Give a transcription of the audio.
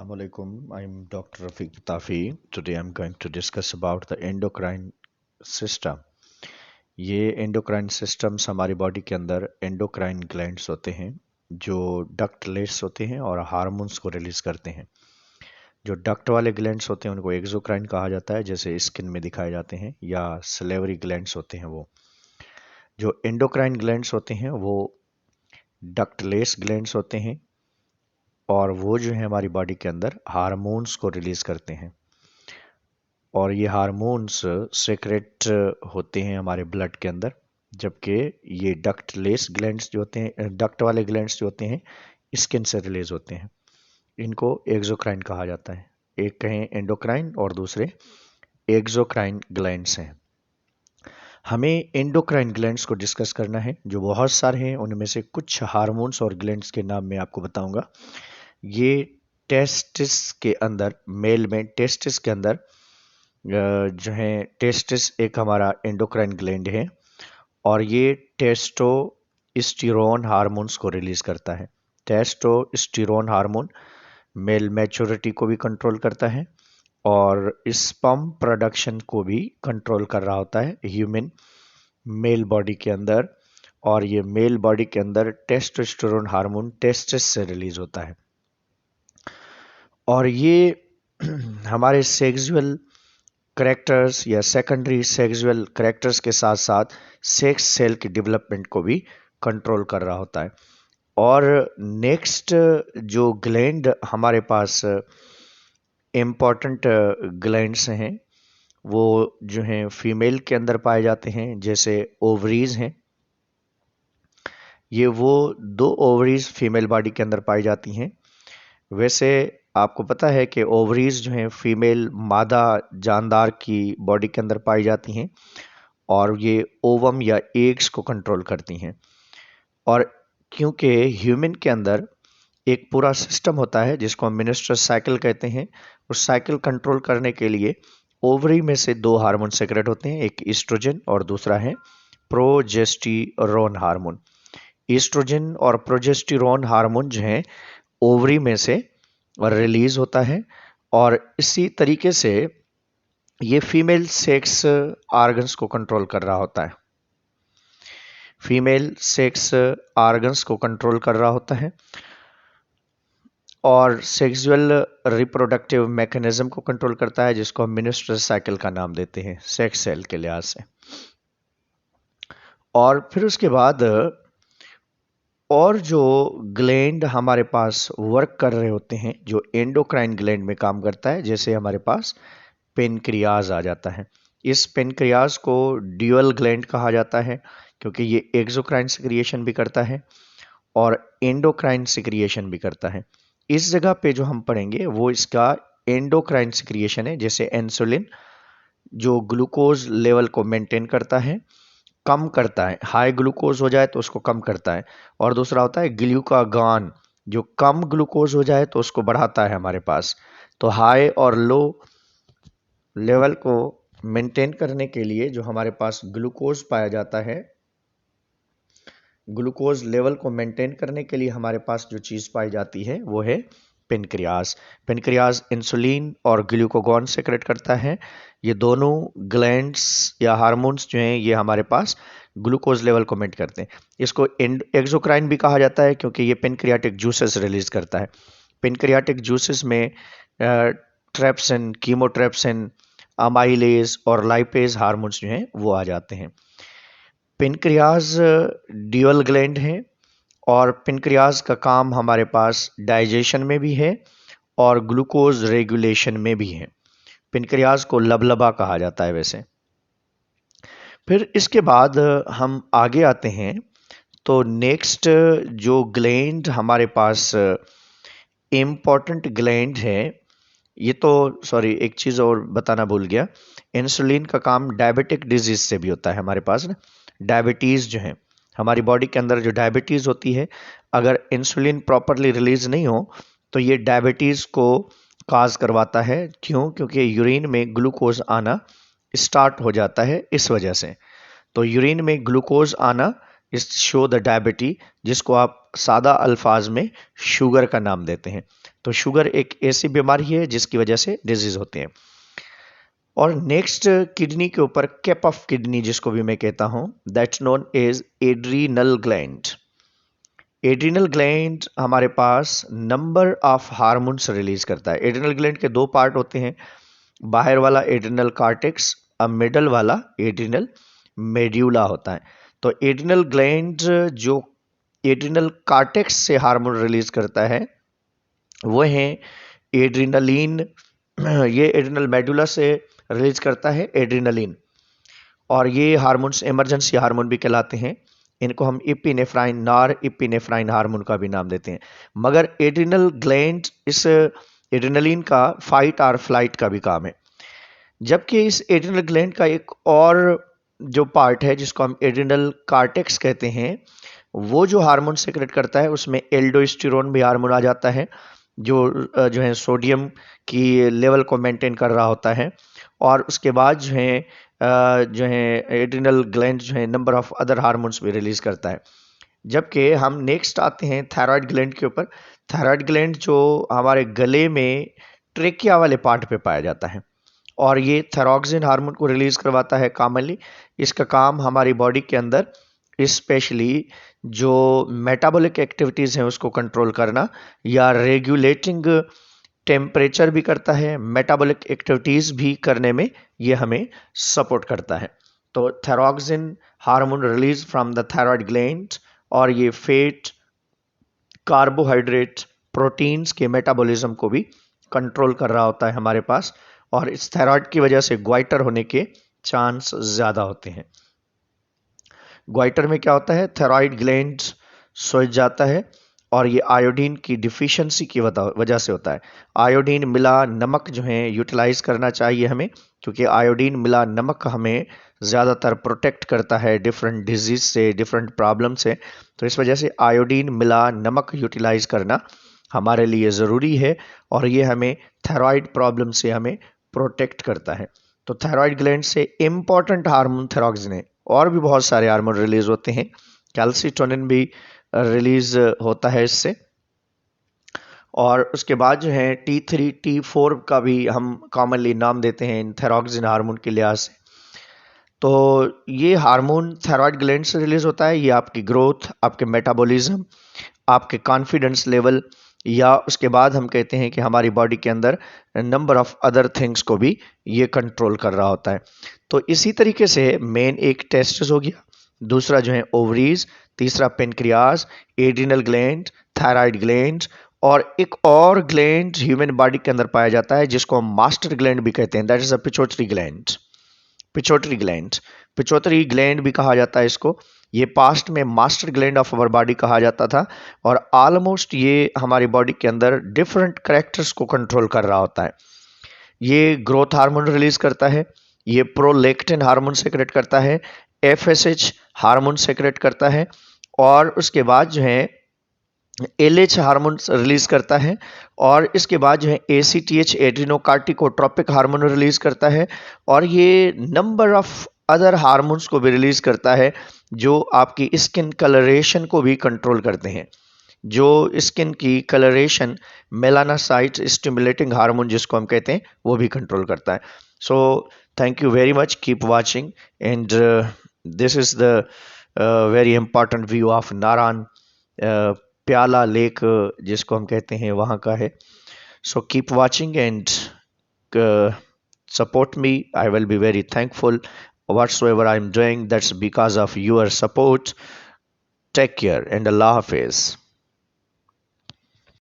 Assalamu alaikum. I'm Dr. Rafiq Tafi. Today I'm going to discuss about the endocrine system. ये endocrine systems हमारी body के अंदर endocrine glands होते हैं जो ductless होते हैं और हार्मोन्स को रिलीज करते हैं। जो डक्ट वाले ग्लैंड्स होते हैं उनको एक्सोक्राइन कहा जाता है, जैसे स्किन में दिखाए जाते हैं, या सलेवरी ग्लैंड्स होते हैं वो। जो एंडोक्राइन ग्लैंड्स होते हैं वो डक्टलेस ग्लैंड्स होते हैं और वो जो है हमारी बॉडी के अंदर हार्मोन्स को रिलीज करते हैं। और ये हार्मोन्स सेक्रेट होते हैं हमारे ब्लड के अंदर, जबकि ये डक्टलेस ग्लैंड्स जो होते हैं, डक्ट वाले ग्लैंड्स जो होते हैं, स्किन से रिलीज होते हैं। इनको एक्सोक्राइन कहा जाता है। एक कहें एंडोक्राइन और दूसरे एक्सोक्राइन ग्लैंड्स हैं। हमें एंडोक्राइन ग्लैंड्स को डिस्कस करना है, जो बहुत सारे हैं। उनमें से कुछ हार्मोन्स और ग्लैंड्स के नाम मैं आपको बताऊंगा। ये टेस्टिस के अंदर, मेल में टेस्टिस के अंदर जो है, टेस्टिस एक हमारा एंडोक्राइन ग्लैंड है और ये टेस्टोस्टेरोन हार्मोन्स को रिलीज करता है। टेस्टोस्टेरोन हार्मोन मेल मैच्योरिटी को भी कंट्रोल करता है और स्पर्म प्रोडक्शन को भी कंट्रोल कर रहा होता है ह्यूमन मेल बॉडी के अंदर। और ये मेल बॉडी के अंदर टेस्टोस्टेरोन हार्मोन टेस्टिस से रिलीज होता है और ये हमारे सेक्सुअल करेक्टर्स या सेकेंडरी सेक्सुअल करेक्टर्स के साथ साथ सेक्स सेल की डेवलपमेंट को भी कंट्रोल कर रहा होता है। और नेक्स्ट जो ग्लैंड हमारे पास इम्पॉर्टेंट ग्लैंड्स हैं वो जो हैं फीमेल के अंदर पाए जाते हैं, जैसे ओवरीज हैं। ये वो दो ओवरीज फीमेल बॉडी के अंदर पाई जाती हैं। वैसे आपको पता है कि ओवरीज जो हैं फीमेल मादा जानदार की बॉडी के अंदर पाई जाती हैं और ये ओवम या एग्स को कंट्रोल करती हैं। और क्योंकि ह्यूमन के अंदर एक पूरा सिस्टम होता है जिसको हम मेंस्ट्रुअल साइकिल कहते हैं, उस साइकिल कंट्रोल करने के लिए ओवरी में से दो हार्मोन सेक्रेट होते हैं, एक ईस्ट्रोजन और दूसरा है प्रोजेस्टेरोन हार्मोन। ईस्ट्रोजन और प्रोजेस्टेरोन हार्मोन जो है ओवरी में से रिलीज होता है और इसी तरीके से ये फीमेल सेक्स ऑर्गन्स को कंट्रोल कर रहा होता है। फीमेल सेक्स ऑर्गन्स को कंट्रोल कर रहा होता है और सेक्सुअल रिप्रोडक्टिव मैकेनिज्म को कंट्रोल करता है, जिसको हम मेंस्ट्रुअल साइकिल का नाम देते हैं सेक्स सेल के लिहाज से। और फिर उसके बाद और जो ग्लैंड हमारे पास वर्क कर रहे होते हैं, जो एंडोक्राइन ग्लैंड में काम करता है, जैसे हमारे पास पेनक्रियाज आ जाता है। इस पेनक्रियाज को ड्यूअल ग्लैंड कहा जाता है क्योंकि ये एक्सोक्राइन सिक्रिएशन भी करता है और एंडोक्राइन सिक्रिएशन भी करता है। इस जगह पे जो हम पढ़ेंगे वो इसका एंडोक्राइन सिक्रिएशन है, जैसे इंसुलिन जो ग्लूकोज लेवल को मेंटेन करता है, कम करता है। हाई ग्लूकोज हो जाए तो उसको कम करता है। और दूसरा होता है ग्लूकागॉन, जो कम ग्लूकोज हो जाए तो उसको बढ़ाता है हमारे पास। तो हाई और लो लेवल को मेंटेन करने के लिए जो हमारे पास ग्लूकोज पाया जाता है, ग्लूकोज लेवल को मेंटेन करने के लिए हमारे पास जो चीज़ पाई जाती है वो है पेनक्रियाज। पेनक्रियाज इंसुलिन और ग्लूकागॉन सेक्रेट करता है। ये दोनों ग्लैंड्स या हार्मोन्स जो हैं ये हमारे पास ग्लूकोज लेवल को मेंटेन करते हैं। इसको एक्सोक्राइन भी कहा जाता है क्योंकि ये पेनक्रियाटिक जूसेस रिलीज करता है। पेनक्रियाटिक जूसेस में ट्रेप्सिन, कीमोट्रेप्सिन, अमाइलेज और लाइपेज हार्मोन्स जो हैं वो आ जाते हैं। पेनक्रियाज ड्यूअल ग्लैंड है और पेनक्रियाज का काम हमारे पास डाइजेशन में भी है और ग्लूकोज रेगुलेशन में भी है। पेनक्रियाज को लबलबा कहा जाता है वैसे। फिर इसके बाद हम आगे आते हैं तो नेक्स्ट जो ग्लैंड हमारे पास इम्पॉर्टेंट ग्लैंड है, ये तो सॉरी एक चीज़ और बताना भूल गया, इंसुलिन का काम डायबिटिक डिजीज से भी होता है हमारे पास ना। डायबिटीज़ जो है हमारी बॉडी के अंदर, जो डायबिटीज़ होती है, अगर इंसुलिन प्रॉपरली रिलीज नहीं हो तो ये डायबिटीज़ को काज करवाता है। क्यों? क्योंकि यूरिन में ग्लूकोज आना स्टार्ट हो जाता है इस वजह से। तो यूरिन में ग्लूकोज आना इस शो द डायबिटी, जिसको आप सादा अल्फाज में शुगर का नाम देते हैं। तो शुगर एक ऐसी बीमारी है जिसकी वजह से डिजीज होते हैं। और नेक्स्ट किडनी के ऊपर कैप ऑफ किडनी जिसको भी मैं कहता हूं, that's known as adrenal gland. Adrenal gland हमारे पास नंबर ऑफ हार्मोन्स रिलीज करता है। एड्रीनल ग्लैंड के दो पार्ट होते हैं, बाहर वाला एड्रीनल कार्टेक्स और मिडल वाला एड्रीनल मेड्यूला होता है। तो एड्रीनल ग्लैंड जो एड्रीनल कार्टेक्स से हार्मोन रिलीज करता है वो है एड्रीनलिन। ये एड्रीनल मेडुला से रिलीज करता है एड्रीनलिन, और ये हार्मोन्स इमरजेंसी हार्मोन भी कहलाते हैं। इनको हम इपिनेफ्राइन, नॉर इपिनेफ्राइन हार्मोन का भी नाम देते हैं। मगर एड्रीनल ग्लैंड इस एड्रीनलिन का फाइट और फ्लाइट का भी काम है। जबकि इस एड्रीनल ग्लैंड का एक और जो पार्ट है जिसको हम एड्रीनल कार्टेक्स कहते हैं, वो जो हार्मोन सेक्रेट करता है उसमें एल्डोस्टेरोन भी हार्मोन आ जाता है, जो है सोडियम की लेवल को मेंटेन कर रहा होता है। और उसके बाद जो है एड्रिनल ग्लैंड जो है नंबर ऑफ अदर हार्मोन्स भी रिलीज करता है। जबकि हम नेक्स्ट आते हैं थायराइड ग्लैंड के ऊपर। थायराइड ग्लैंड जो हमारे गले में ट्रेकिया वाले पार्ट पे पाया जाता है, और ये थायरॉक्सिन हार्मोन को रिलीज करवाता है कॉमनली। इसका काम हमारी बॉडी के अंदर स्पेशली जो मेटाबॉलिक एक्टिविटीज़ हैं उसको कंट्रोल करना या रेगुलेटिंग टेम्परेचर भी करता है, मेटाबॉलिक एक्टिविटीज़ भी करने में ये हमें सपोर्ट करता है। तो thyroxine hormone release from the thyroid gland, और ये फैट, कार्बोहाइड्रेट, प्रोटीन्स के मेटाबॉलिज्म को भी कंट्रोल कर रहा होता है हमारे पास। और इस थायराइड की वजह से ग्वाइटर होने के चांस ज़्यादा होते हैं। ग्वाइटर में क्या होता है, थायराइड ग्लैंड सूज जाता है, और ये आयोडीन की डिफिशियंसी की वजह से होता है। आयोडीन मिला नमक जो है यूटिलाइज करना चाहिए हमें, क्योंकि आयोडीन मिला नमक हमें ज़्यादातर प्रोटेक्ट करता है डिफरेंट डिजीज से, डिफरेंट प्रॉब्लम से। तो इस वजह से आयोडीन मिला नमक यूटिलाइज करना हमारे लिए ज़रूरी है, और ये हमें थायराइड प्रॉब्लम से हमें प्रोटेक्ट करता है। तो थायराइड ग्लैंड से इम्पॉर्टेंट हार्मोन थायरॉक्सिन है, और भी बहुत सारे हार्मोन रिलीज होते हैं। कैल्सिटोनिन भी रिलीज होता है इससे। और उसके बाद जो है T3, T4 का भी हम कॉमनली नाम देते हैं इन थायरॉक्सिन हार्मोन के लिहाज से। तो ये हार्मोन थायराइड ग्लैंड से रिलीज होता है। ये आपकी ग्रोथ, आपके मेटाबॉलिज्म, आपके कॉन्फिडेंस लेवल, या उसके बाद हम कहते हैं कि हमारी बॉडी के अंदर नंबर ऑफ अदर थिंग्स को भी ये कंट्रोल कर रहा होता है। तो इसी तरीके से मेन एक टेस्टिस हो गया, दूसरा जो है ओवरीज, तीसरा pancreas, adrenal gland, thyroid gland, और एक और ग्लैंड ह्यूमन बॉडी के अंदर पाया जाता है जिसको हम मास्टर ग्लैंड भी कहते हैं, that is a pituitary gland. Pituitary gland, pituitary gland भी कहा जाता है इसको। ये पास्ट में master gland of our body कहा जाता था, और ऑलमोस्ट ये हमारी बॉडी के अंदर डिफरेंट कैरेक्टर्स को कंट्रोल कर रहा होता है। ये ग्रोथ हार्मोन रिलीज करता है, ये प्रोलैक्टिन हार्मोन सेक्रेट करता है, FSH हार्मोन सेक्रेट करता है, और उसके बाद जो है LH हार्मोन रिलीज करता है, और इसके बाद जो है ACTH एड्रिनोकार्टिकोट्रोपिक हार्मोन रिलीज करता है, और ये नंबर ऑफ अदर हार्मोन्स को भी रिलीज करता है जो आपकी स्किन कलरेशन को भी कंट्रोल करते हैं। जो स्किन की कलरेशन, मेलानासाइट स्टिमुलेटिंग हार्मोन जिसको हम कहते हैं, वो भी कंट्रोल करता है। So thank you very much, keep watching, and this is the very important view of Narayan, प्याला लेक जिसको हम कहते हैं वहाँ का है। So keep watching and support me. I will be very thankful. Whatsoever I am doing, that's because of your support. Take care and Allah Hafiz.